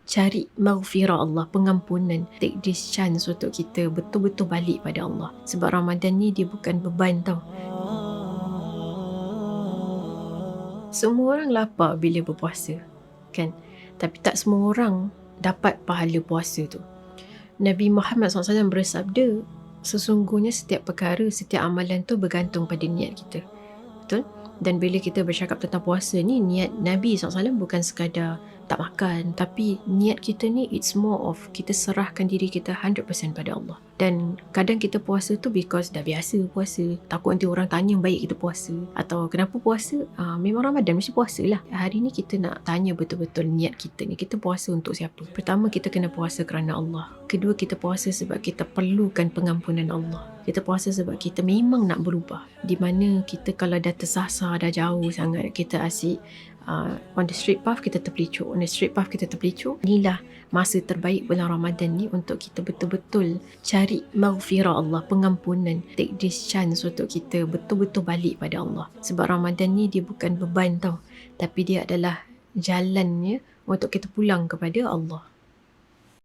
cari maghfirah Allah, pengampunan. Take this chance untuk kita betul-betul balik pada Allah. Sebab Ramadan ni dia bukan beban tau. Semua orang lapar bila berpuasa, kan? Tapi tak semua orang dapat pahala puasa tu. Nabi Muhammad SAW bersabda, sesungguhnya setiap perkara, setiap amalan tu bergantung pada niat kita. Betul? Dan bila kita bercakap tentang puasa ni, niat Nabi SAW bukan sekadar tak makan, tapi niat kita ni it's more of kita serahkan diri kita 100% pada Allah. Dan kadang kita puasa tu because dah biasa puasa, takut nanti orang tanya baik kita puasa, atau kenapa puasa, memang Ramadan mesti puasa lah. Hari ni kita nak tanya betul-betul niat kita ni, kita puasa untuk siapa? Pertama, kita kena puasa kerana Allah. Kedua, kita puasa sebab kita perlukan pengampunan Allah. Kita puasa sebab kita memang nak berubah. Di mana kita kalau dah tersasar, dah jauh sangat, kita asyik on the straight path, kita terpelicuk. On the straight path, kita terpelicuk. Inilah masa terbaik bulan Ramadan ni untuk kita betul-betul cari maghfirah Allah, pengampunan. Take this chance untuk kita betul-betul balik pada Allah. Sebab Ramadan ni dia bukan beban tau, tapi dia adalah jalannya untuk kita pulang kepada Allah.